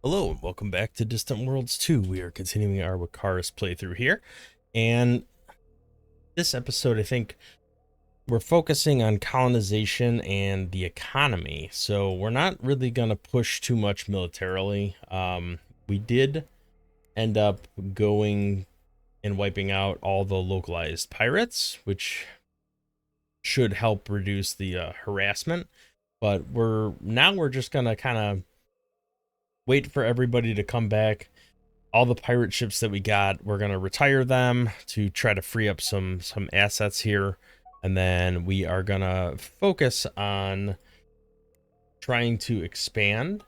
Hello and welcome back to Distant Worlds 2. We are continuing our Wekkarus playthrough here. And this episode, I think we're focusing on colonization and the economy. So we're not really going to push too much militarily. We did end up going and wiping out all the localized pirates, which should help reduce the harassment. But we're just going to kind of wait for everybody to come back. All the pirate ships that we got, we're going to retire them to try to free up some assets here, and then we are going to focus on trying to expand.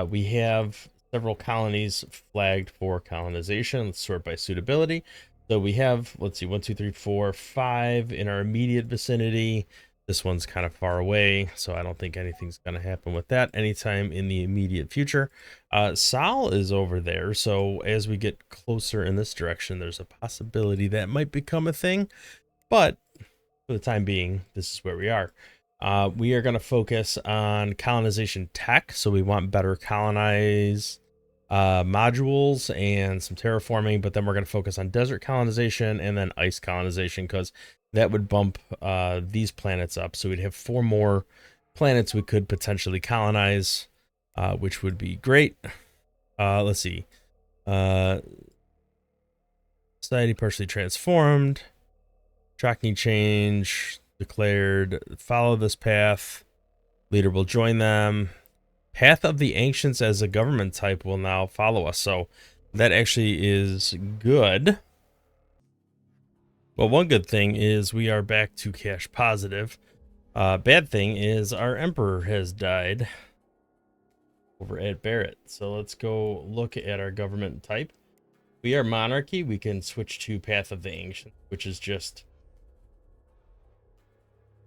We have several colonies flagged for colonization. Let's sort by suitability. So we have, let's see, 1 2 3 4 5 in our immediate vicinity. This one's kind of far away, so I don't think anything's going to happen with that anytime in the immediate future. Sal is over there, so as we get closer in this direction, there's a possibility that might become a thing. But for the time being, this is where we are. We are going to focus on colonization tech, so we want better colonize modules and some terraforming, but then we're going to focus on desert colonization and then ice colonization, because that would bump these planets up. So we'd have 4 more planets we could potentially colonize, which would be great. Let's see. Society partially transformed. Tracking change declared. Follow this path. Leader will join them. Path of the Ancients as a government type will now follow us. So that actually is good. Well, one good thing is we are back to cash positive. Bad thing is our emperor has died over at Barrett. So let's go look at our government type. We are monarchy. We can switch to Path of the Ancients, which is just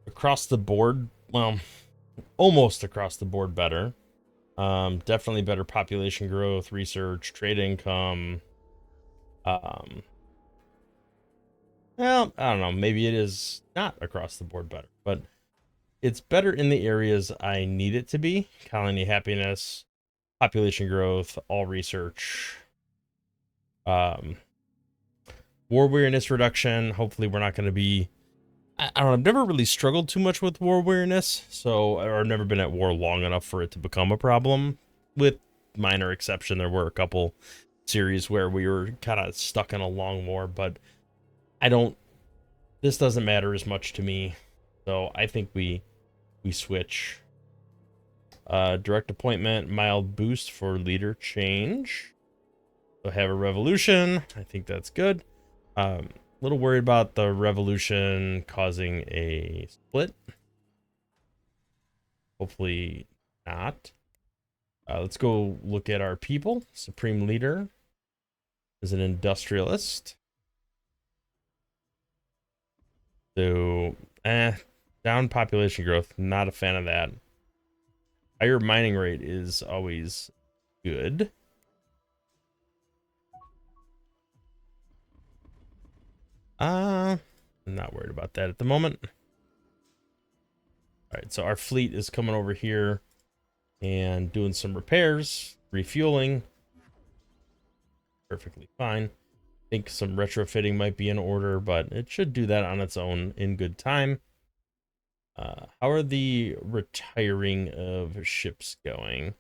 across the board. Well, almost across the board better. Definitely better population growth, research, trade income. Well, I don't know. Maybe it is not across the board better, but it's better in the areas I need it to be. Colony happiness, population growth, all research, war weariness reduction. Hopefully we're not going to be, I don't know, I've never really struggled too much with war weariness, so, or I've never been at war long enough for it to become a problem. With minor exception, there were a couple series where we were kind of stuck in a long war, but this doesn't matter as much to me. So I think we switch. Direct appointment, mild boost for leader change. So have a revolution. I think that's good. A little worried about the revolution causing a split. Hopefully not. Let's go look at our people. Supreme leader is an industrialist. So, down population growth. Not a fan of that. Higher mining rate is always good. I'm not worried about that at the moment. All right, so our fleet is coming over here and doing some repairs, refueling. Perfectly fine. I think some retrofitting might be in order, but it should do that on its own in good time. How are the retiring of ships going?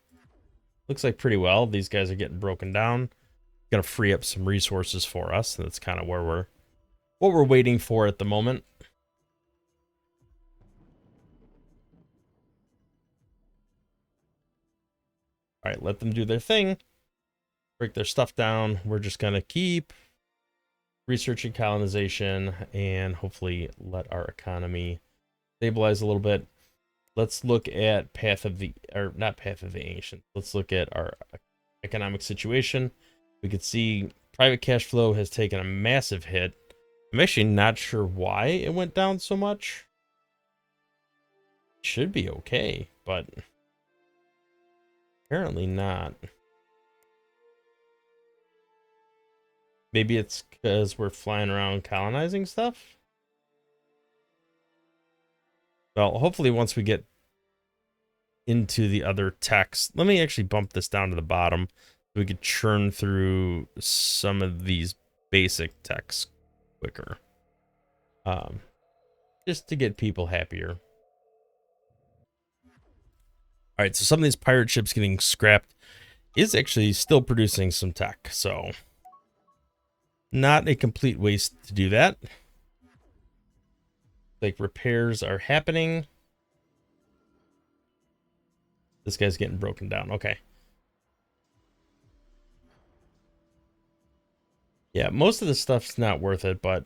Looks like pretty well. These guys are getting broken down. Gonna free up some resources for us. And that's kind of where what we're waiting for at the moment. All right, let them do their thing. Break their stuff down. We're just gonna keep researching colonization and hopefully let our economy stabilize a little bit. Let's look at Path of the, or not Path of the Ancient. Let's look at our economic situation. We could see private cash flow has taken a massive hit. I'm actually not sure why it went down so much. It should be okay, but apparently not. Maybe it's because we're flying around colonizing stuff. Well, hopefully once we get into the other text. Let me actually bump this down to the bottom so we could churn through some of these basic texts quicker. Just to get people happier. All right, so some of these pirate ships getting scrapped is actually still producing some tech, so not a complete waste to do that. Like repairs are happening. This guy's getting broken down. Okay. Yeah, most of the stuff's not worth it, but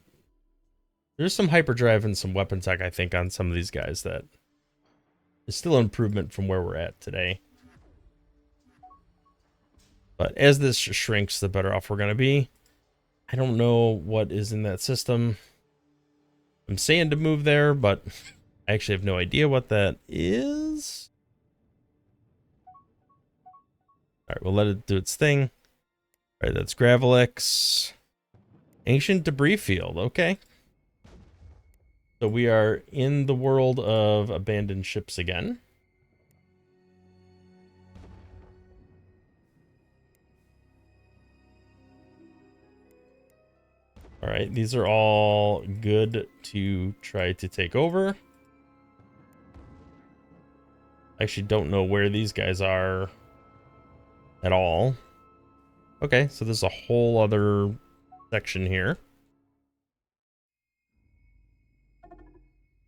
there's some hyperdrive and some weapon tech, I think, on some of these guys that is still an improvement from where we're at today. But as this shrinks, the better off we're going to be. I don't know what is in that system. I'm saying to move there, but I actually have no idea what that is. All right, we'll let it do its thing. All right, that's Gravelix. Ancient debris field. Okay. So we are in the world of abandoned ships again. All right, these are all good to try to take over. I actually don't know where these guys are at all. Okay, so there's a whole other section here.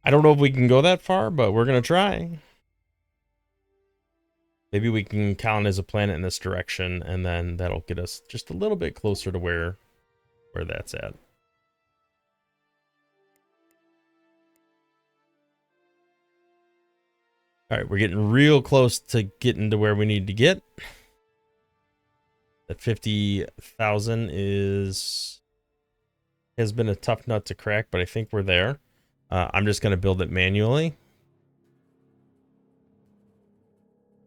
I don't know if we can go that far, but we're going to try. Maybe we can colonize a planet in this direction, and then that'll get us just a little bit closer to where that's at. All right, we're getting real close to getting to where we need to get. That 50,000 has been a tough nut to crack, but I think we're there. I'm just going to build it manually.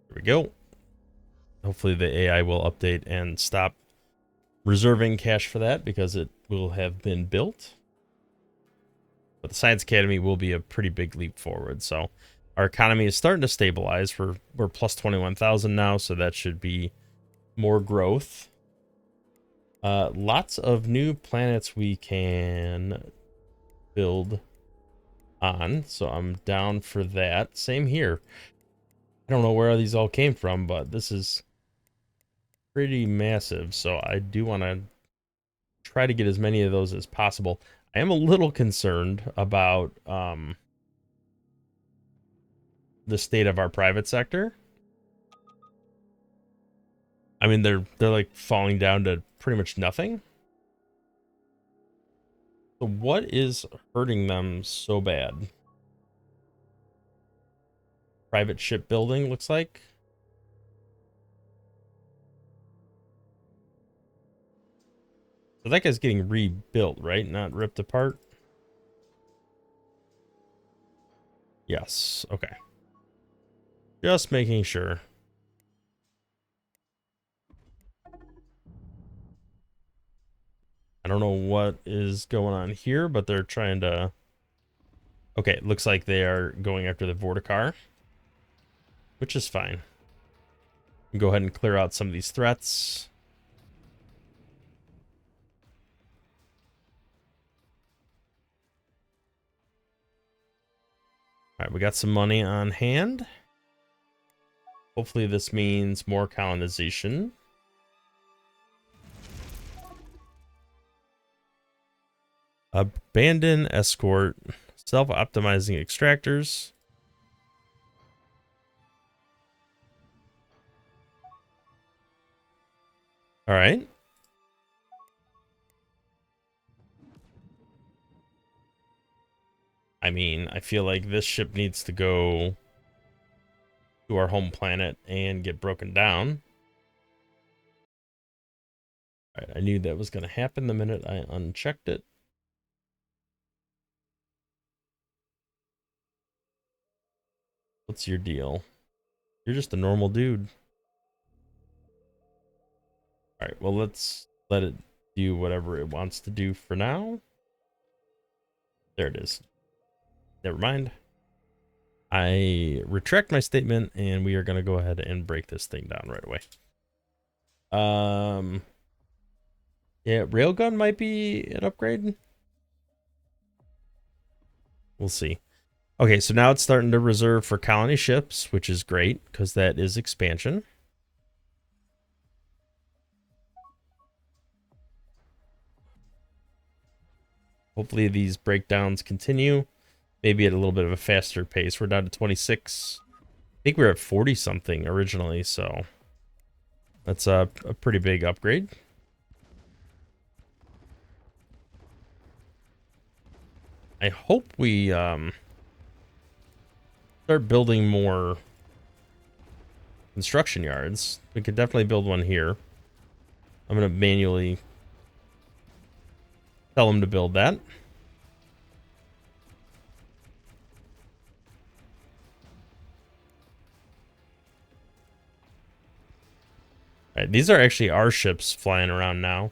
Here we go. Hopefully the AI will update and stop reserving cash for that because it will have been built. But the Science Academy will be a pretty big leap forward. So our economy is starting to stabilize. We're plus 21,000 now, so that should be more growth. Lots of new planets we can build on, so I'm down for that. Same here. I don't know where these all came from, but this is pretty massive, so I do want to try to get as many of those as possible. I am a little concerned about the state of our private sector. I mean, they're like falling down to pretty much nothing. So what is hurting them so bad? Private shipbuilding looks like. So that guy's getting rebuilt, right? Not ripped apart. Yes. Okay. Just making sure. I don't know what is going on here, but they're trying to... Okay, it looks like they are going after the Vorticar, which is fine. Go ahead and clear out some of these threats. All right, we got some money on hand. Hopefully this means more colonization. Abandon escort. Self-optimizing extractors. All right. I mean, I feel like this ship needs to go to our home planet and get broken down. All right, I knew that was going to happen the minute I unchecked it. What's your deal? You're just a normal dude. All right, well, let's let it do whatever it wants to do for now. There it is. Never mind. I retract my statement, and we are going to go ahead and break this thing down right away. Yeah, railgun might be an upgrade. We'll see. Okay, so now it's starting to reserve for colony ships, which is great because that is expansion. Hopefully these breakdowns continue, maybe at a little bit of a faster pace. We're down to 26. I think we were at 40 something originally, so that's a pretty big upgrade. I hope we start building more construction yards. We could definitely build one here. I'm going to manually tell them to build that. All right, these are actually our ships flying around now.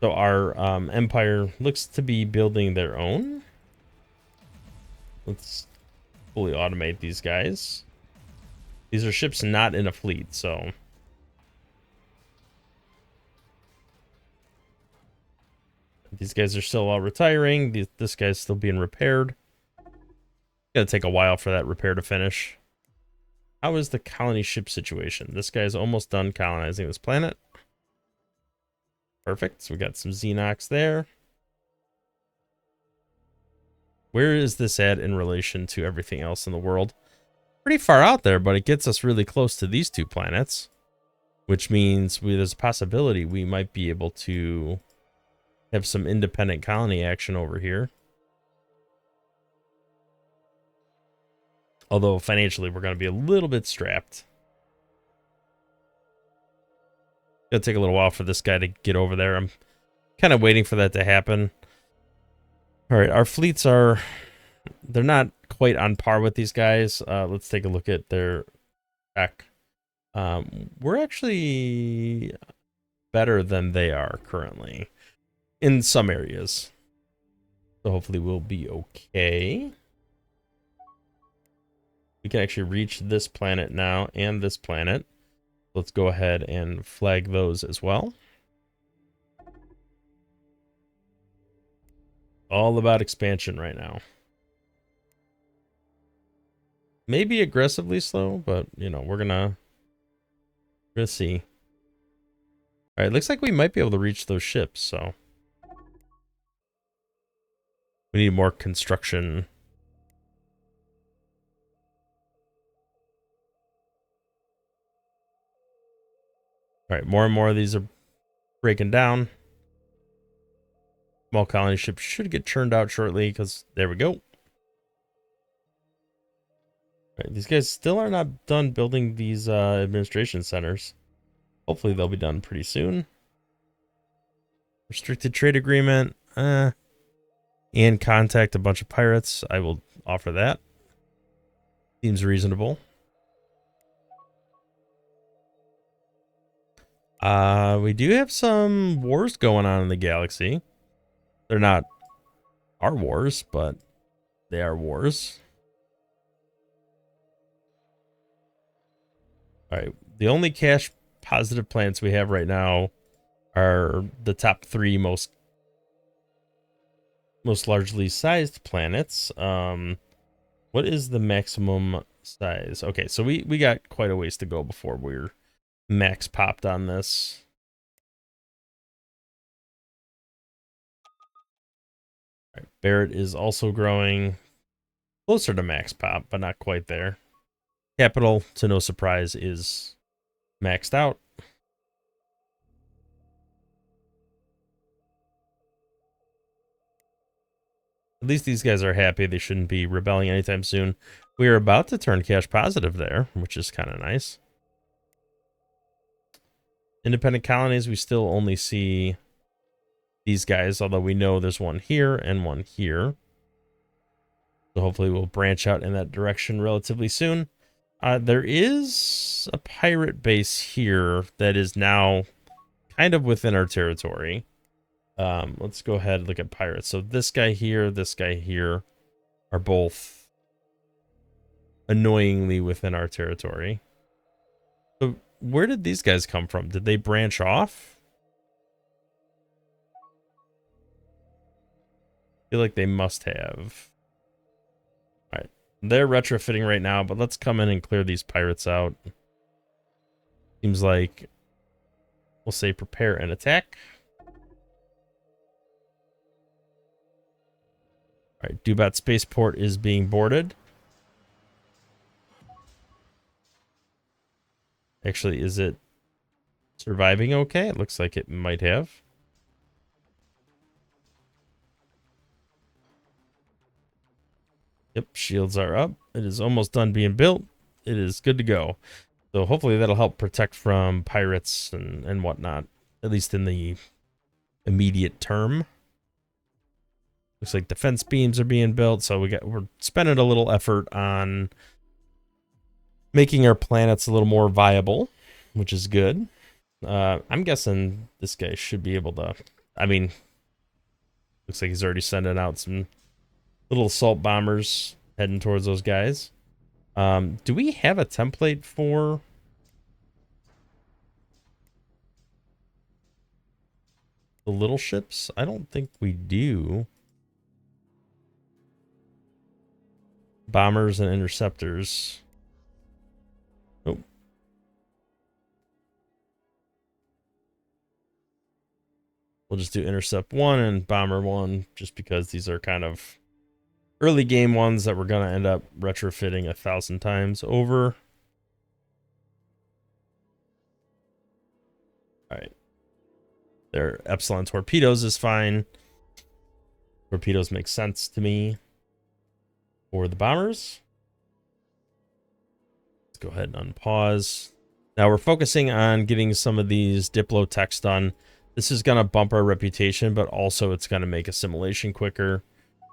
So our empire looks to be building their own. Let's fully automate these guys. These are ships not in a fleet, so these guys are still all retiring. This guy's still being repaired. It's gonna take a while for that repair to finish. How is the colony ship situation? This guy's almost done colonizing this planet. Perfect. So we got some Xenox there. Where is this at in relation to everything else in the world? Pretty far out there, but it gets us really close to these two planets, which means there's a possibility we might be able to have some independent colony action over here. Although financially, we're going to be a little bit strapped. It's going to take a little while for this guy to get over there. I'm kind of waiting for that to happen. All right, our fleets they're not quite on par with these guys. Let's take a look at their tech. We're actually better than they are currently in some areas. So hopefully we'll be okay. We can actually reach this planet now and this planet. Let's go ahead and flag those as well. All about expansion right now. Maybe aggressively slow, but you know, we're gonna see. All right, looks like we might be able to reach those ships, so we need more construction. All right, more and more of these are breaking down. Small colony ships should get churned out shortly because there we go. All right, these guys still are not done building these administration centers. Hopefully they'll be done pretty soon. Restricted trade agreement. And contact a bunch of pirates. I will offer that. Seems reasonable. We do have some wars going on in the galaxy. They're not our wars, but they are wars. All right. The only cash positive planets we have right now are the top 3 most largely sized planets. What is the maximum size? Okay, so we got quite a ways to go before we're max popped on this. All right, Barrett is also growing closer to max pop, but not quite there. Capital, to no surprise, is maxed out. At least these guys are happy. They shouldn't be rebelling anytime soon. We are about to turn cash positive there, which is kind of nice. Independent colonies, we still only see these guys, although we know there's one here and one here. So hopefully we'll branch out in that direction relatively soon. There is a pirate base here that is now kind of within our territory. Let's go ahead and look at pirates. So this guy here are both annoyingly within our territory. So where did these guys come from? Did they branch off? I feel like they must have. All right. They're retrofitting right now, but let's come in and clear these pirates out. Seems like we'll say prepare and attack. All right, Dubat Spaceport is being boarded. Actually, is it surviving okay? It looks like it might have. Yep, shields are up. It is almost done being built. It is good to go. So hopefully that'll help protect from pirates and whatnot, at least in the immediate term. Looks like defense beams are being built, so we're spending a little effort on making our planets a little more viable, which is good. I'm guessing this guy should be able to. I mean, looks like he's already sending out some little assault bombers heading towards those guys. Do we have a template for the little ships? I don't think we do. Bombers and interceptors. Oh. We'll just do intercept 1 and bomber 1 just because these are kind of early game ones that we're going to end up retrofitting 1,000 times over. All right. Their Epsilon torpedoes is fine. Torpedoes make sense to me. For the bombers, let's go ahead and unpause. Now we're focusing on getting some of these Diplo techs done. This is going to bump our reputation, but also it's going to make assimilation quicker.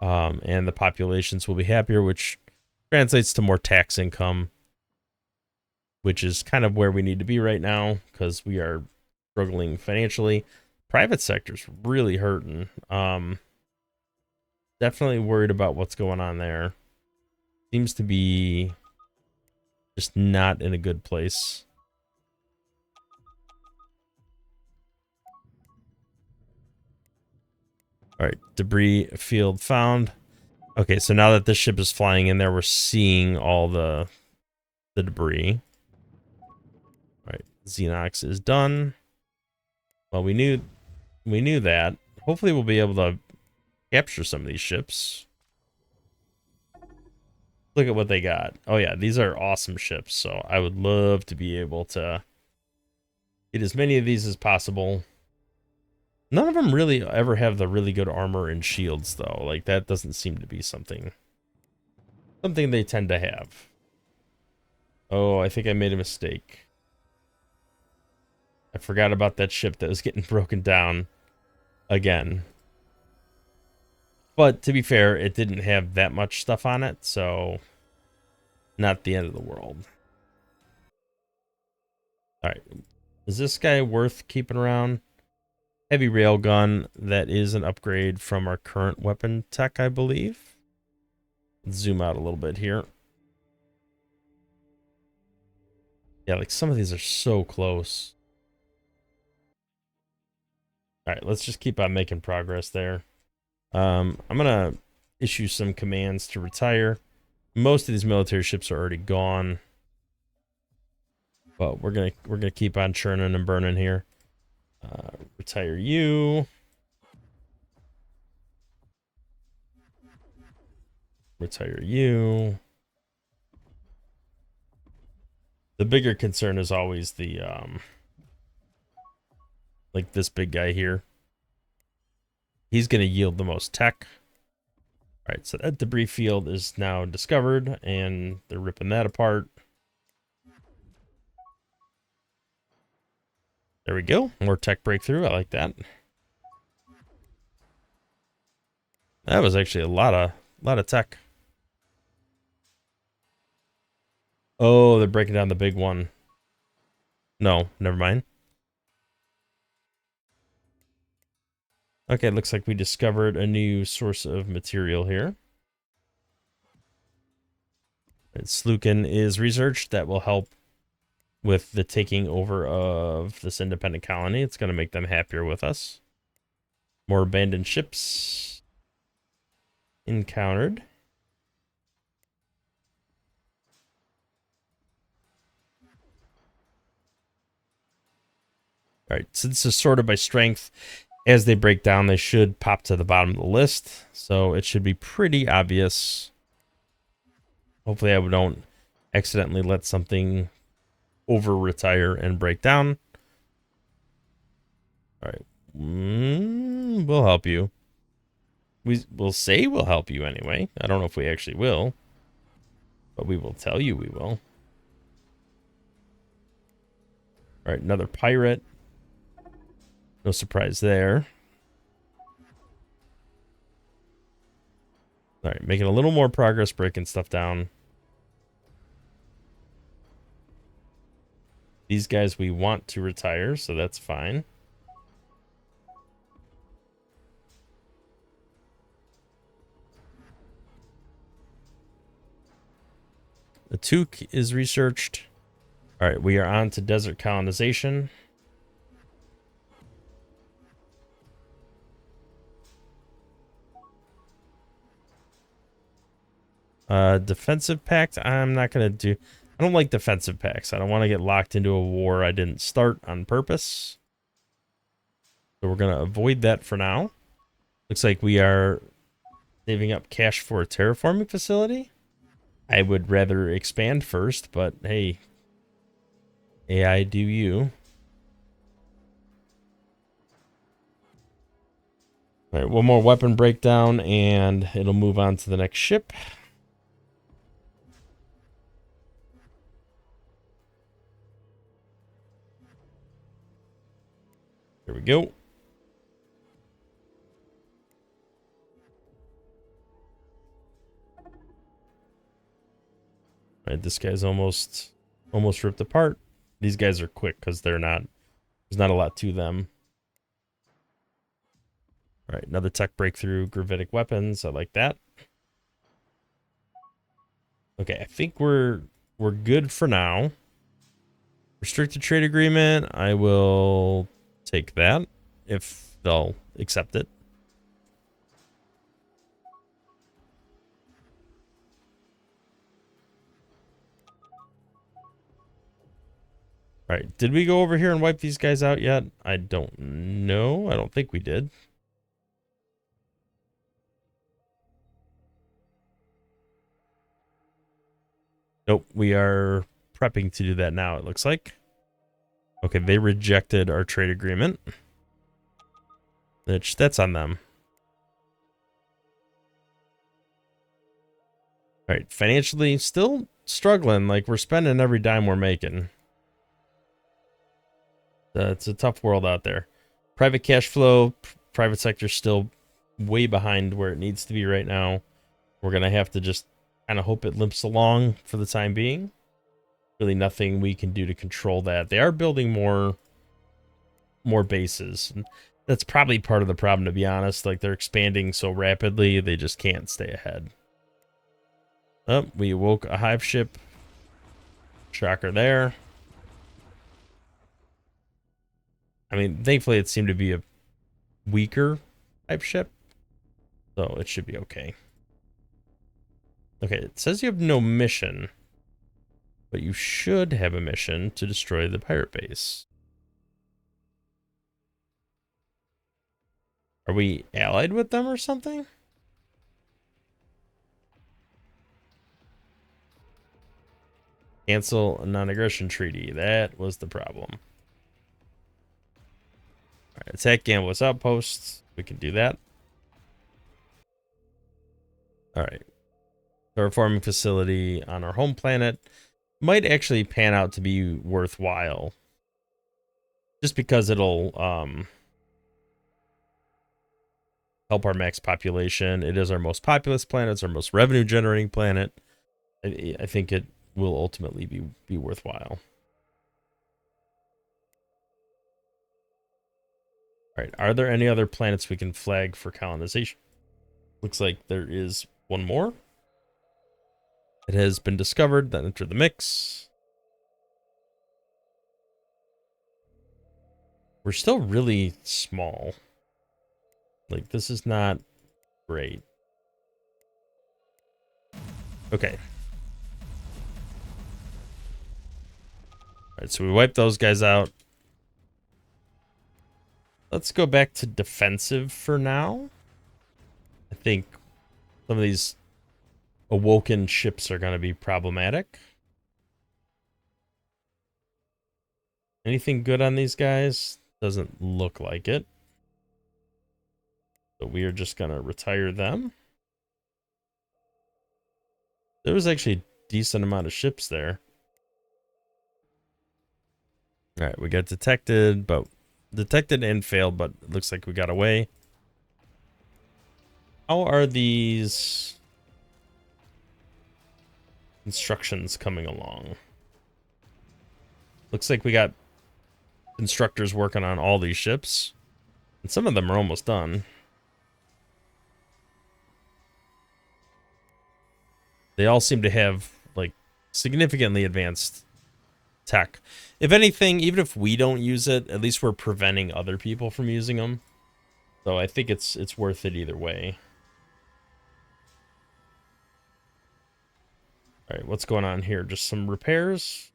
And the populations will be happier, which translates to more tax income, which is kind of where we need to be right now because we are struggling financially. Private sector's really hurting. Definitely worried about what's going on there. Seems to be just not in a good place. All right, debris field found. Okay, so now that this ship is flying in there, we're seeing all the debris. All right, Xenox is done. Well, we knew that. Hopefully we'll be able to capture some of these ships. Look at what they got. Oh yeah, these are awesome ships, so I would love to be able to get as many of these as possible. None of them really ever have the really good armor and shields, though. Like, that doesn't seem to be something they tend to have. Oh, I think I made a mistake. I forgot about that ship that was getting broken down again. But to be fair, it didn't have that much stuff on it, so not the end of the world. All right. Is this guy worth keeping around? Heavy railgun. That is an upgrade from our current weapon tech, I believe. Let's zoom out a little bit here. Yeah, like some of these are so close. All right, let's just keep on making progress there. I'm gonna issue some commands to retire. Most of these military ships are already gone, but we're gonna keep on churning and burning here. Retire you. Retire you. The bigger concern is always the like this big guy here. He's gonna yield the most tech. All right, so that debris field is now discovered, and they're ripping that apart. There we go. More tech breakthrough. I like that. That was actually a lot of tech. Oh, they're breaking down the big one. No, never mind. Okay, looks like we discovered a new source of material here. Slukin is researched. That will help with the taking over of this independent colony. It's going to make them happier with us. More abandoned ships encountered. All right, so this is sorted by strength. As they break down, they should pop to the bottom of the list. So it should be pretty obvious. Hopefully I don't accidentally let something over retire and break down. All right. We'll help you. We'll say we'll help you anyway. I don't know if we actually will, but we will tell you we will. All right, another pirate. No surprise there. All right, making a little more progress breaking stuff down. These guys we want to retire, so that's fine. The Took is researched. All right, we are on to desert colonization. Defensive pact, I'm not going to do. I don't like defensive pacts. I don't want to get locked into a war I didn't start on purpose. So we're going to avoid that for now. Looks like we are saving up cash for a terraforming facility. I would rather expand first, but hey, AI do you. All right, one more weapon breakdown and it'll move on to the next ship. There we go. All right, this guy's almost ripped apart. These guys are quick because there's not a lot to them. All right, another tech breakthrough, gravitic weapons. I like that. Okay, I think we're good for now. Restricted trade agreement. I will take that if they'll accept it. All right, did we go over here and wipe these guys out yet? I don't know. I don't think we did. Nope, we are prepping to do that now, it looks like. Okay, they rejected our trade agreement. Which, that's on them. All right, financially, still struggling. Like, we're spending every dime we're making. It's a tough world out there. Private cash flow, private sector still way behind where it needs to be right now. We're going to have to just kind of hope it limps along for the time being. Really nothing we can do to control that. They are building more bases. That's probably part of the problem, to be honest. Like, they're expanding so rapidly, they just can't stay ahead. Oh, we awoke a hive ship. Shocker there. I mean, thankfully it seemed to be a weaker type ship, so it should be okay. Okay, it says you have no mission, but you should have a mission to destroy the pirate base. Are we allied with them or something? Cancel a non-aggression treaty. That was the problem. All right, attack Gambler's outposts. We can do that. All right. Terraforming facility on our home planet might actually pan out to be worthwhile. Just because it'll help our max population. It is our most populous planet. It's our most revenue generating planet. I think it will ultimately be worthwhile. All right. Are there any other planets we can flag for colonization? Looks like there is one more. It has been discovered that enter the mix. We're still really small. Like, this is not great. Okay. Alright, so we wiped those guys out. Let's go back to defensive for now. I think some of these awoken ships are going to be problematic. Anything good on these guys? Doesn't look like it. So we are just going to retire them. There was actually a decent amount of ships there. All right, we got detected and failed, but it looks like we got away. How are these instructions coming along? Looks like we got constructors working on all these ships, and some of them are almost done. They all seem to have like significantly advanced tech. If anything, even if we don't use it, at least we're preventing other people from using them. So I think it's worth it either way. All right, what's going on here? Just some repairs.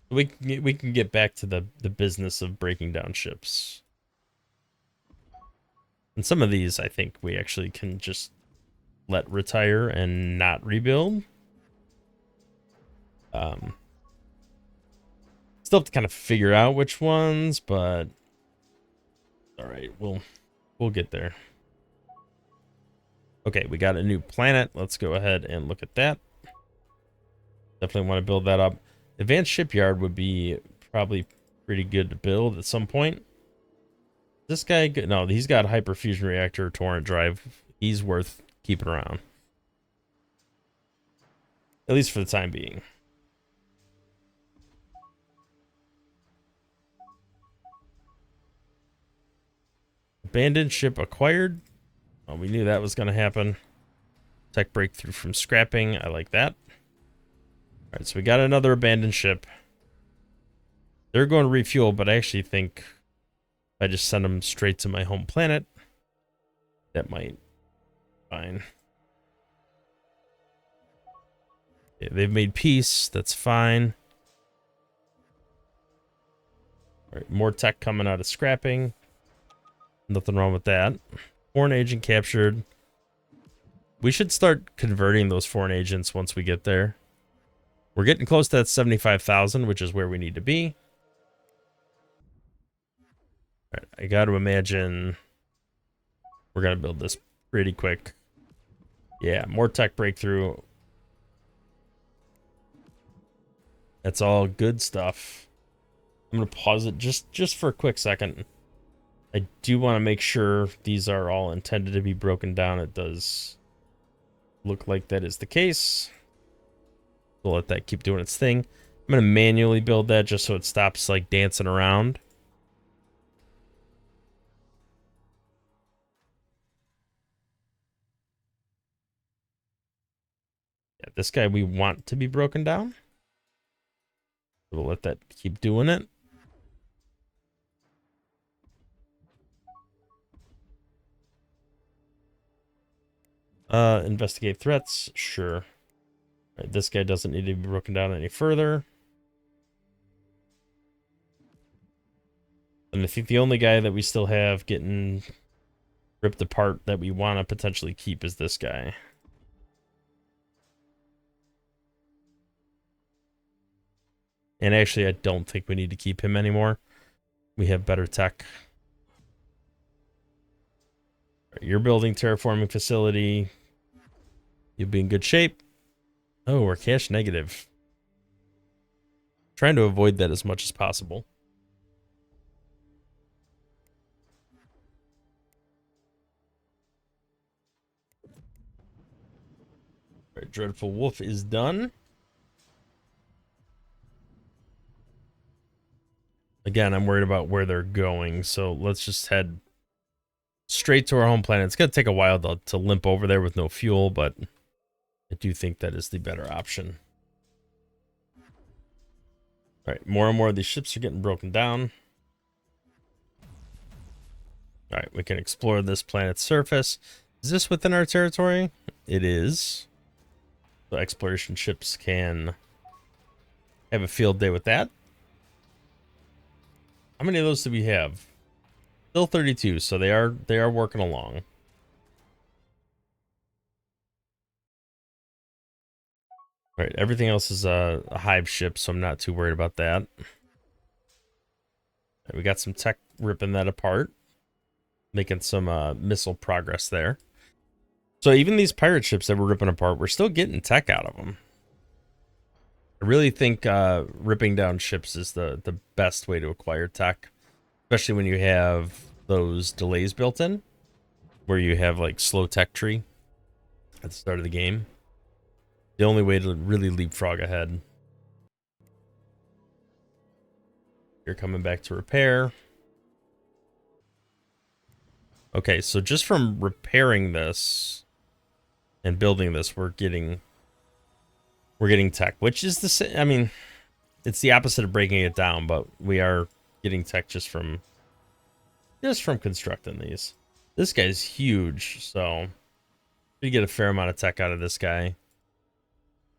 We can get back to the business of breaking down ships. And some of these I think we actually can just let retire and not rebuild. Still have to kind of figure out which ones, but all right, we'll get there. Okay, we got a new planet. Let's go ahead and look at that. Definitely want to build that up. Advanced shipyard would be probably pretty good to build at some point. This guy, no, he's got hyperfusion reactor, torrent drive. He's worth keeping around. At least for the time being. Abandoned ship acquired. Oh, we knew that was going to happen. Tech breakthrough from scrapping. I like that. All right, so we got another abandoned ship. They're going to refuel, but I actually think if I just send them straight to my home planet, that might be fine. Okay, they've made peace. That's fine. All right, more tech coming out of scrapping. Nothing wrong with that. Foreign agent captured. We should start converting those foreign agents once we get there. We're getting close to that 75,000, which is where we need to be. All right, I got to imagine we're going to build this pretty quick. Yeah, more tech breakthrough. That's all good stuff. I'm going to pause it just for a quick second. I do want to make sure these are all intended to be broken down. It does look like that is the case. We'll let that keep doing its thing. I'm going to manually build that just so it stops like dancing around. Yeah, this guy we want to be broken down. We'll let that keep doing it. Investigate threats. Sure. All right, this guy doesn't need to be broken down any further. And I think the only guy that we still have getting ripped apart that we want to potentially keep is this guy. And actually, I don't think we need to keep him anymore. We have better tech. You're building terraforming facility. You'll be in good shape. Oh, we're cash negative. Trying to avoid that as much as possible. All right, Dreadful Wolf is done. Again, I'm worried about where they're going, so let's just head straight to our home planet. It's going to take a while to limp over there with no fuel, but I do think that is the better option. All right, more and more of these ships are getting broken down. All right, we can explore this planet's surface. Is this within our territory? It is. So exploration ships can have a field day with that. How many of those do we have? Still 32, so they are working along. All right, everything else is a hive ship, so I'm not too worried about that. Right, we got some tech ripping that apart, making some missile progress there. So even these pirate ships that we're ripping apart, we're still getting tech out of them. I really think ripping down ships is the best way to acquire tech, especially when you have those delays built in, where you have like slow tech tree at the start of the game. The only way to really leapfrog ahead. You're coming back to repair. Okay, so just from repairing this and building this, we're getting tech, which is the same. I mean, it's the opposite of breaking it down, but we are getting tech just from constructing these. This guy's huge, so we get a fair amount of tech out of this guy.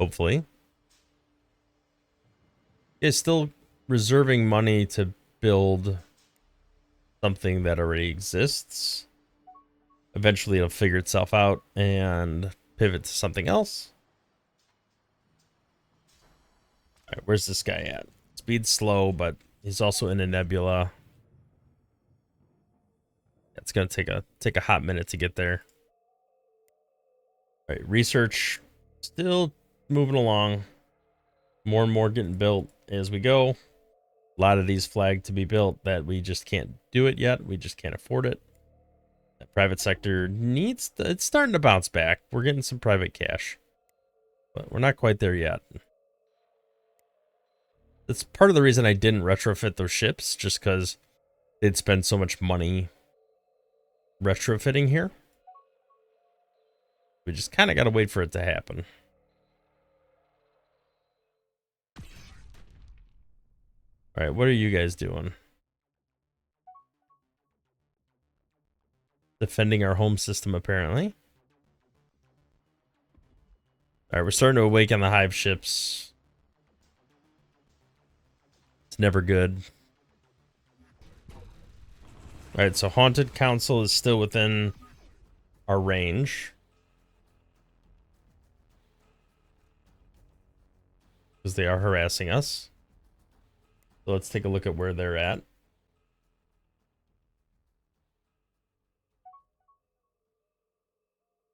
Hopefully. Is still reserving money to build something that already exists. Eventually it'll figure itself out and pivot to something else. All right, where's this guy at? Speed's slow, but he's also in a nebula. It's gonna take a hot minute to get there. All right, research still moving along. More and more getting built as we go. A lot of these flagged to be built that we just can't do it yet. We just can't afford it. The private sector it's starting to bounce back. We're getting some private cash, but we're not quite there yet. That's part of the reason I didn't retrofit those ships, just because they'd spend so much money retrofitting here. We just kind of got to wait for it to happen. All right, what are you guys doing? Defending our home system, apparently. All right, we're starting to awaken the hive ships. It's never good. All right, so Haunted Council is still within our range. Because they are harassing us. So let's take a look at where they're at.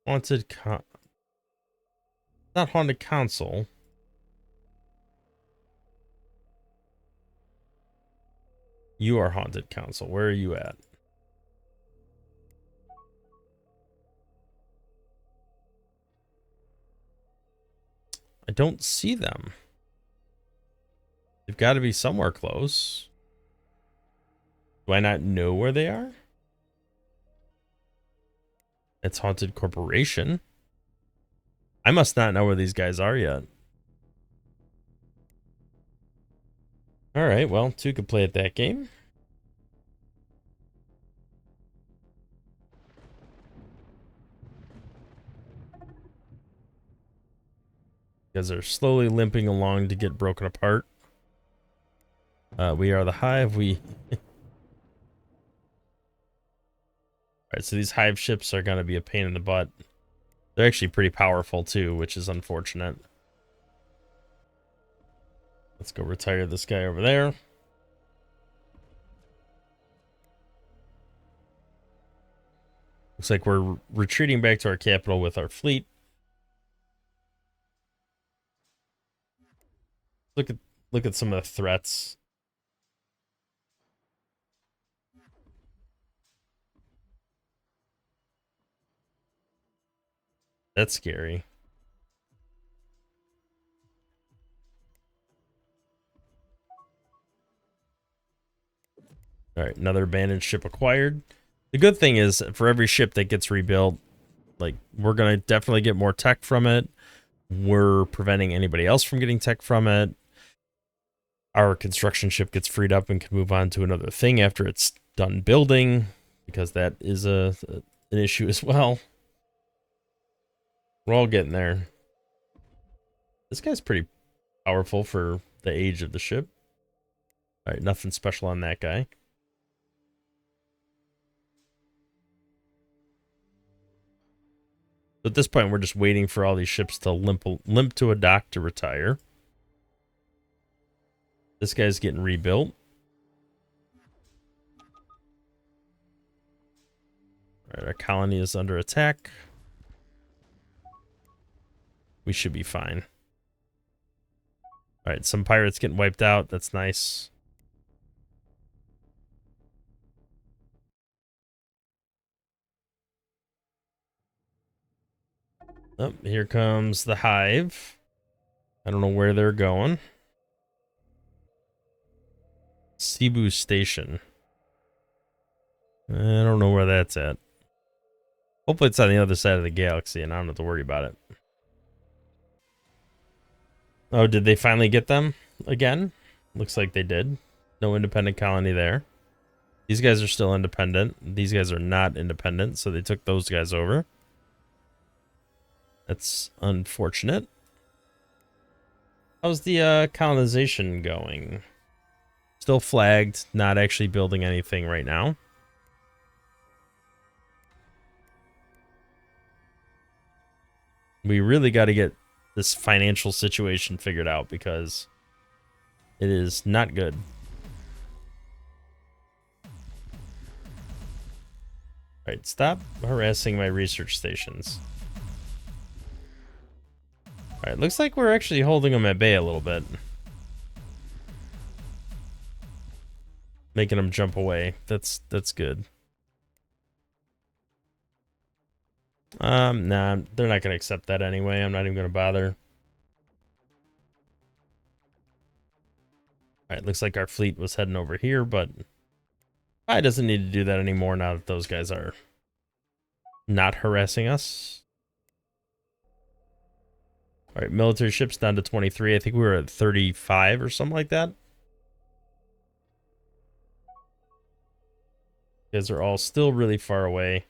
Not Haunted Council. You are Haunted Council. Where are you at? I don't see them. They've got to be somewhere close. Do I not know where they are? It's Haunted Corporation. I must not know where these guys are yet. All right, well, two could play at that game. Because they're slowly limping along to get broken apart. We are the hive. Alright, so these hive ships are going to be a pain in the butt. They're actually pretty powerful too, which is unfortunate. Let's go retire this guy over there. Looks like we're retreating back to our capital with our fleet. Look at some of the threats. That's scary. All right, another abandoned ship acquired. The good thing is, for every ship that gets rebuilt, like, we're going to definitely get more tech from it. We're preventing anybody else from getting tech from it. Our construction ship gets freed up and can move on to another thing after it's done building, because that is an issue as well. We're all getting there. This guy's pretty powerful for the age of the ship. All right, nothing special on that guy. So at this point, we're just waiting for all these ships to limp to a dock to retire. This guy's getting rebuilt. All right, our colony is under attack. We should be fine. All right, some pirates getting wiped out. That's nice. Oh, here comes the hive. I don't know where they're going. Cebu Station. I don't know where that's at. Hopefully it's on the other side of the galaxy and I don't have to worry about it. Oh, did they finally get them again? Looks like they did. No independent colony there. These guys are still independent. These guys are not independent, so they took those guys over. That's unfortunate. How's the colonization going? Still flagged, not actually building anything right now. We really got to get this financial situation figured out because it is not good. All right, stop harassing my research stations. All right, looks like we're actually holding them at bay a little bit. Making them jump away. That's good. Nah, they're not going to accept that anyway. I'm not even going to bother. All right, looks like our fleet was heading over here, but I doesn't need to do that anymore now that those guys are not harassing us. All right, military ships down to 23. I think we were at 35 or something like that. You guys are all still really far away.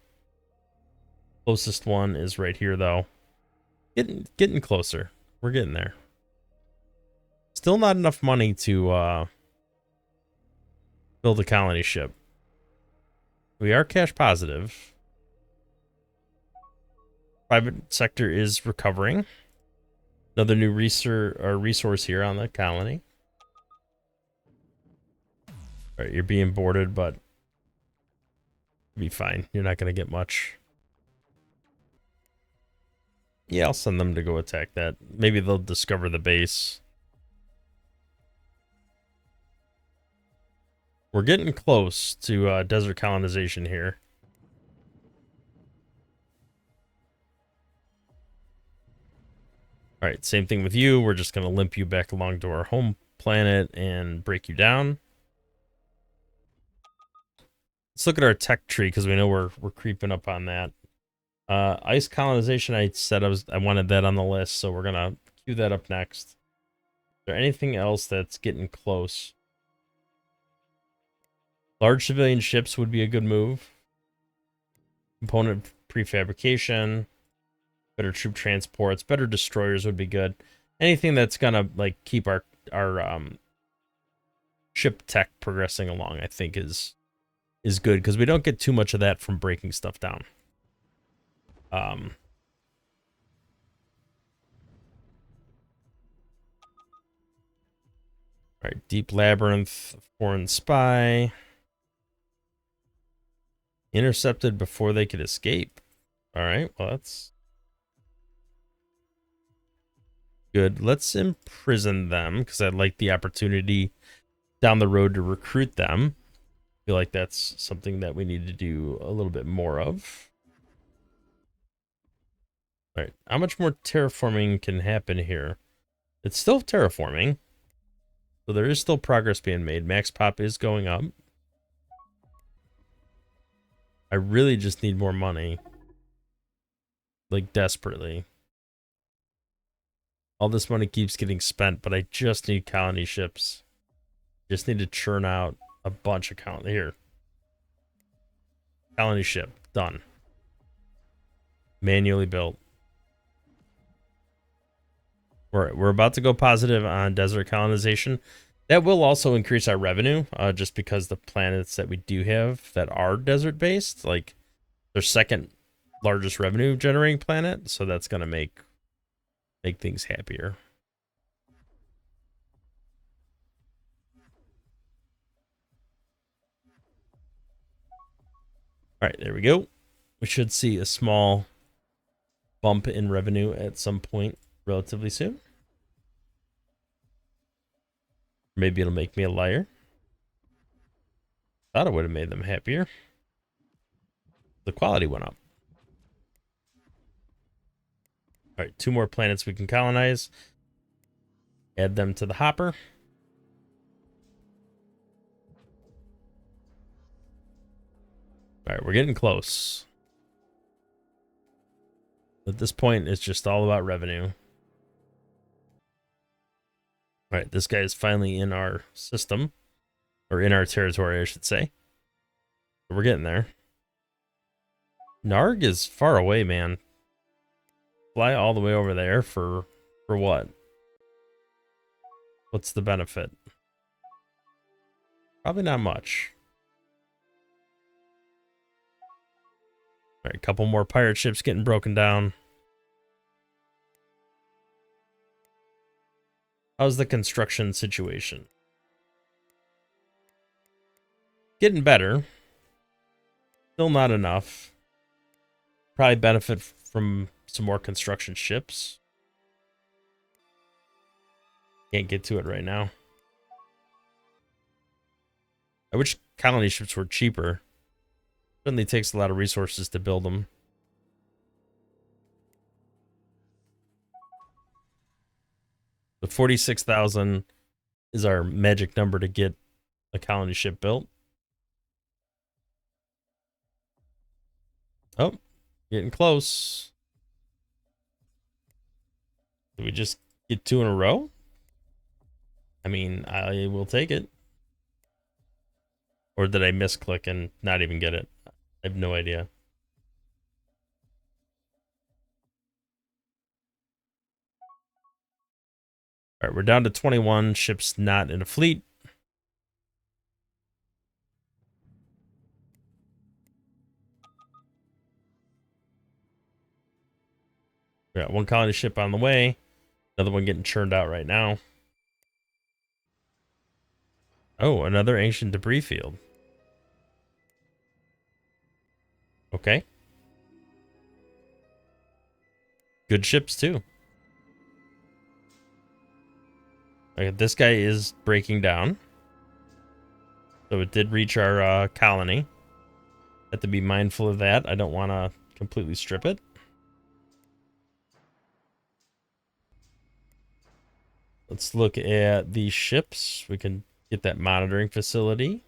Closest one is right here, though. Getting closer. We're getting there. Still not enough money to build a colony ship. We are cash positive. Private sector is recovering. Another new resource here on the colony. All right, you're being boarded, but you'll be fine. You're not going to get much. Yeah, I'll send them to go attack that. Maybe they'll discover the base. We're getting close to desert colonization here. All right, same thing with you. We're just going to limp you back along to our home planet and break you down. Let's look at our tech tree because we know we're creeping up on that. Ice colonization, I said I wanted that on the list, so we're gonna queue that up next. Is there anything else that's getting close? Large civilian ships would be a good move. Component prefabrication, better troop transports, better destroyers would be good. Anything that's gonna like keep our ship tech progressing along, I think is good because we don't get too much of that from breaking stuff down. All right, Deep Labyrinth, Foreign Spy. Intercepted before they could escape. All right, well, that's good. Let's imprison them because I'd like the opportunity down the road to recruit them. I feel like that's something that we need to do a little bit more of. All right, how much more terraforming can happen here? It's still terraforming. So there is still progress being made. Max pop is going up. I really just need more money. Like, desperately. All this money keeps getting spent, but I just need colony ships. Just need to churn out a bunch of colony here. Colony ship, done. Manually built. We're about to go positive on desert colonization. That will also increase our revenue, just because the planets that we do have that are desert based, like their second largest revenue generating planet, so that's gonna make things happier. All right, there we go. We should see a small bump in revenue at some point relatively soon. Maybe it'll make me a liar. Thought it would have made them happier. The quality went up. All right, 2 more planets we can colonize. Add them to the hopper. All right, we're getting close. At this point, it's just all about revenue. All right, this guy is finally in our system. Or in our territory, I should say. We're getting there. Narg is far away, man. Fly all the way over there for what? What's the benefit? Probably not much. All right, a couple more pirate ships getting broken down. How's the construction situation? Getting better. Still not enough. Probably benefit from some more construction ships. Can't get to it right now. I wish colony ships were cheaper. Certainly takes a lot of resources to build them. The 46,000 is our magic number to get a colony ship built. Oh, getting close. Did we just get 2 in a row? I mean, I will take it. Or did I misclick and not even get it? I have no idea. All right, we're down to 21 ships not in a fleet. We got 1 colony ship on the way. Another one getting churned out right now. Oh, another ancient debris field. Okay. Good ships, too. Okay, this guy is breaking down. So it did reach our colony. Have to be mindful of that. I don't want to completely strip it. Let's look at the ships. We can get that monitoring facility.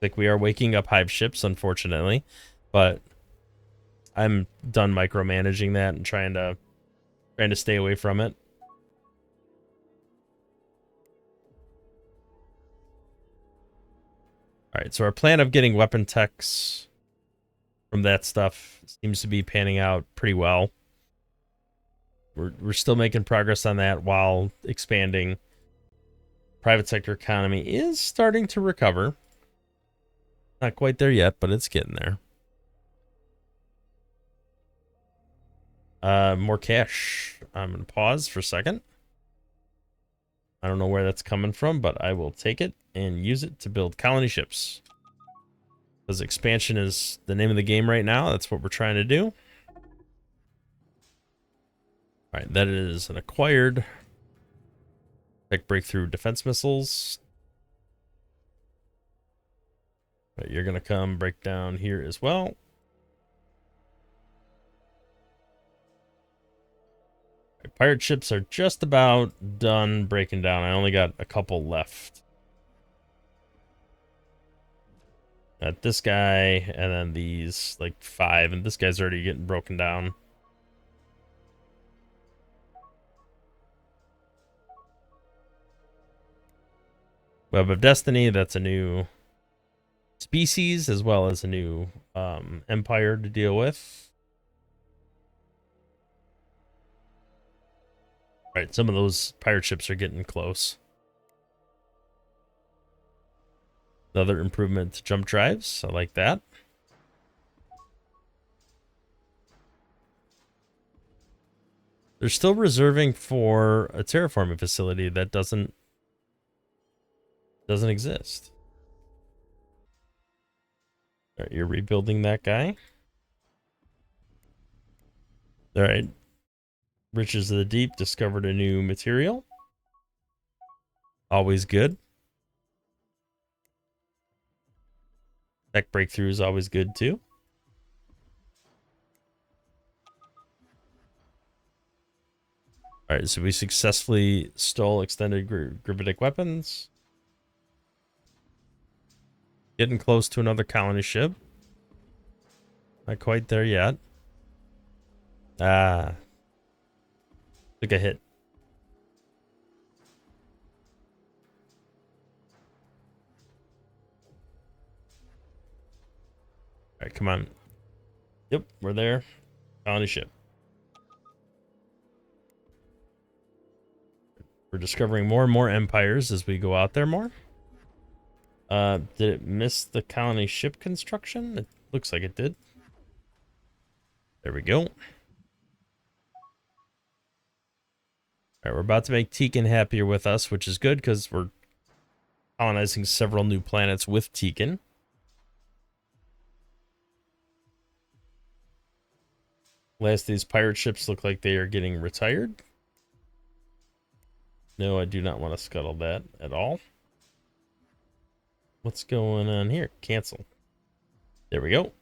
Like, we are waking up hive ships, unfortunately, but I'm done micromanaging that and trying to stay away from it. All right, so our plan of getting weapon techs from that stuff seems to be panning out pretty well. We're still making progress on that while expanding. Private sector economy is starting to recover. Not quite there yet, but it's getting there. More cash. I'm going to pause for a second. I don't know where that's coming from, but I will take it and use it to build colony ships. Because expansion is the name of the game right now. That's what we're trying to do. All right, that is an acquired tech breakthrough defense missiles. All right, you're going to come break down here as well. Right, pirate ships are just about done breaking down. I only got a couple left. Got this guy, and then these, like 5, and this guy's already getting broken down. Web of Destiny, that's a new species, as well as a new empire to deal with. All right, some of those pirate ships are getting close. Another improvement to jump drives. I like that. They're still reserving for a terraforming facility that doesn't exist. All right, you're rebuilding that guy. All right. Riches of the Deep discovered a new material. Always good. Tech breakthrough is always good too. All right, so we successfully stole extended gravitic weapons. Getting close to another colony ship. Not quite there yet. Ah. Took a hit. All right, come on. Yep, we're there. Colony ship. We're discovering more and more empires as we go out there more. Did it miss the colony ship construction? It looks like it did. There we go. All right, we're about to make Tekin happier with us, which is good because we're colonizing several new planets with Tekin. Last of these pirate ships look like they are getting retired. No, I do not want to scuttle that at all. What's going on here? Cancel. There we go. All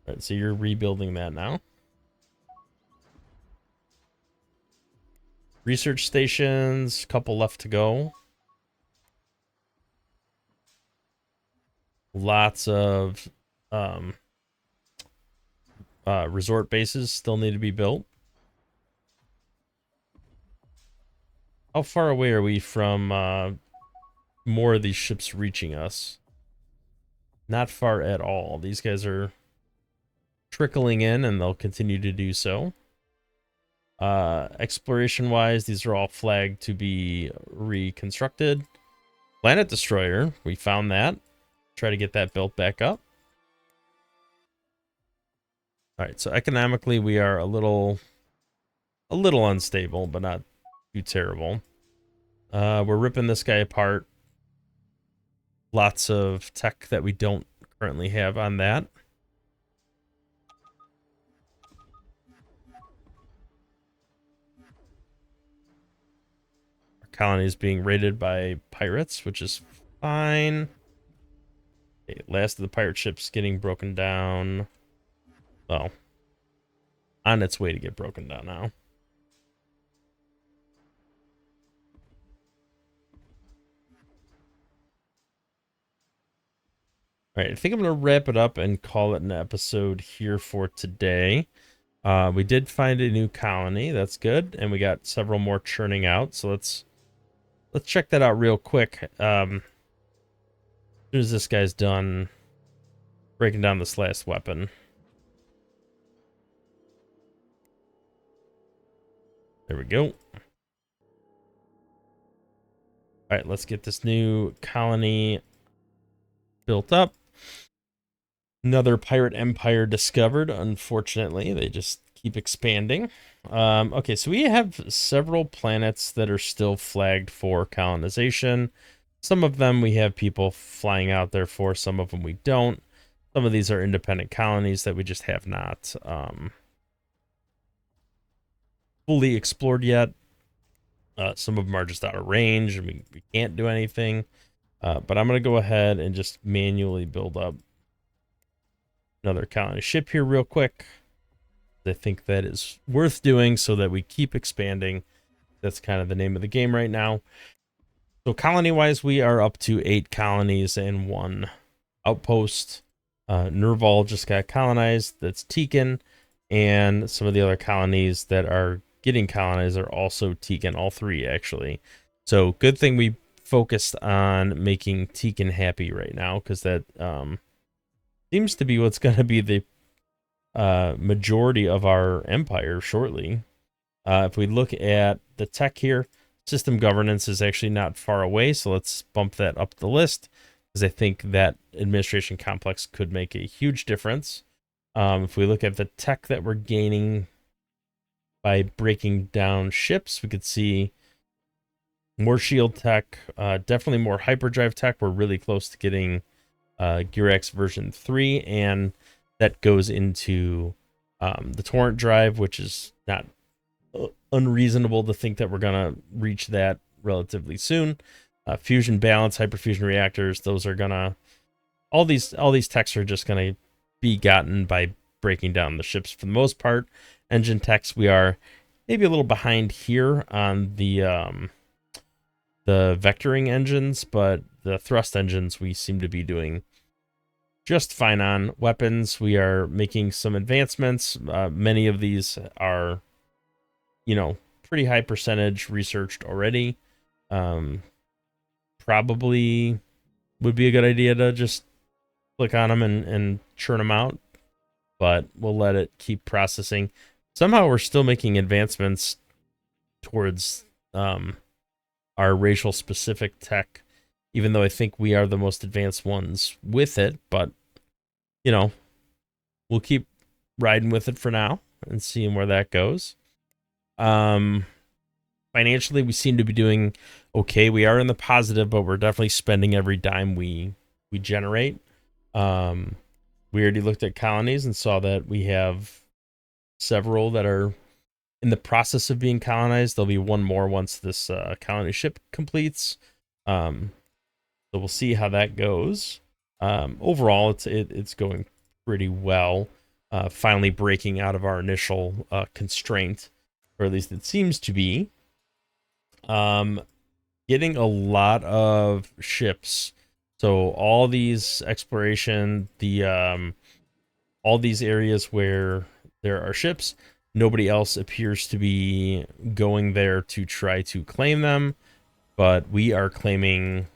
right, so you're rebuilding that now. Research stations, couple left to go. Lots of resort bases still need to be built. How far away are we from more of these ships reaching us? Not far at all. These guys are trickling in, and they'll continue to do so. Exploration wise, these are all flagged to be reconstructed. Planet Destroyer, we found that. Try to get that built back up. All right, so economically we are a little unstable, but not too terrible. We're ripping this guy apart. Lots of tech that we don't currently have on that. Our colony is being raided by pirates, which is fine. Okay, last of the pirate ships getting broken down. Well, on its way to get broken down now. All right, I think I'm going to wrap it up and call it an episode here for today. We did find a new colony. That's good. And we got several more churning out. So let's check that out real quick. As soon as this guy's done breaking down this last weapon. There we go. All right, let's get this new colony built up. Another pirate empire discovered. Unfortunately, they just keep expanding. Okay, so we have several planets that are still flagged for colonization. Some of them we have people flying out there for, some of them we don't. Some of these are independent colonies that we just have not fully explored yet. Some of them are just out of range and we can't do anything. But I'm going to go ahead and just manually build up another colony ship here real quick. I think that is worth doing so that we keep expanding. That's kind of the name of the game right now. So colony-wise, we are up to 8 colonies and 1 outpost. Nerval just got colonized. That's Tekin. And some of the other colonies that are getting colonized are also Tekin, all 3 actually. So good thing we focused on making Tekin happy right now, because that seems to be what's going to be the majority of our empire shortly. If we look at the tech here, system governance is actually not far away, so let's bump that up the list, because I think that administration complex could make a huge difference. If we look at the tech that we're gaining by breaking down ships, we could see more shield tech, definitely more hyperdrive tech. We're really close to getting Girax version 3, and that goes into the torrent drive, which is not unreasonable to think that we're gonna reach that relatively soon. Fusion balance, hyperfusion reactors, those are gonna all these techs are just gonna be gotten by breaking down the ships for the most part. Engine techs, we are maybe a little behind here on the vectoring engines, but the thrust engines we seem to be doing just fine on. Weapons, we are making some advancements. Many of these are, pretty high percentage researched already. Probably would be a good idea to just click on them and churn them out, but we'll let it keep processing. Somehow we're still making advancements towards our racial specific tech, even though I think we are the most advanced ones with it, but we'll keep riding with it for now and seeing where that goes. Financially, we seem to be doing okay. We are in the positive, but we're definitely spending every dime we generate. We already looked at colonies and saw that we have several that are in the process of being colonized. There'll be one more once this colony ship completes. So we'll see how that goes. Overall, it's going pretty well. Finally breaking out of our initial constraint, or at least it seems to be. Getting a lot of ships. So all these exploration, all these areas where there are ships, nobody else appears to be going there to try to claim them, but we are claiming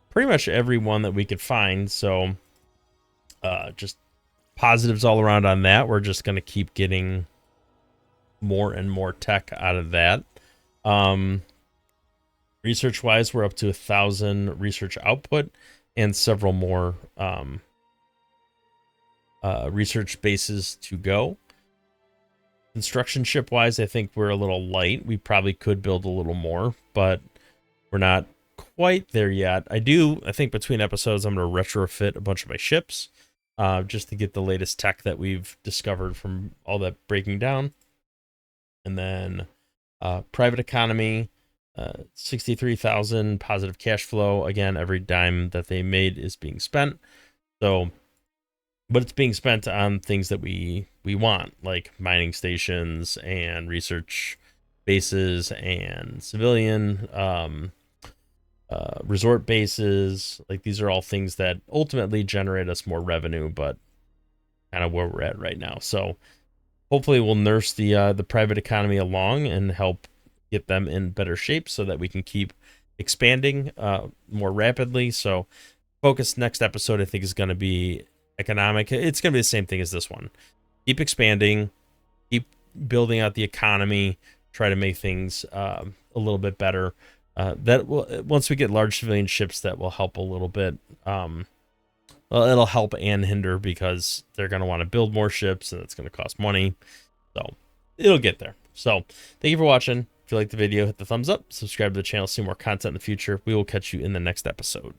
pretty much every one that we could find. So just positives all around on that. We're just going to keep getting more and more tech out of that. Research wise, we're up to 1,000 research output and several more research bases to go. Construction ship wise, I think we're a little light. We probably could build a little more, but we're not quite there yet. I think between episodes, I'm going to retrofit a bunch of my ships just to get the latest tech that we've discovered from all that breaking down. And then private economy, 63,000 positive cash flow. Again, every dime that they made is being spent. So, but it's being spent on things that we want, like mining stations and research bases and civilian resort bases. Like, these are all things that ultimately generate us more revenue, but kind of where we're at right now. So hopefully we'll nurse the private economy along and help get them in better shape so that we can keep expanding more rapidly. So focus next episode, I think, is going to be economic. It's going to be the same thing as this one. Keep expanding, keep building out the economy, try to make things a little bit better. That will, once we get large civilian ships, that will help a little bit. Well, it'll help and hinder, because they're going to want to build more ships, and it's going to cost money. So it'll get there. So thank you for watching. If you liked the video, hit the thumbs up, subscribe to the channel, see more content in the future. We will catch you in the next episode.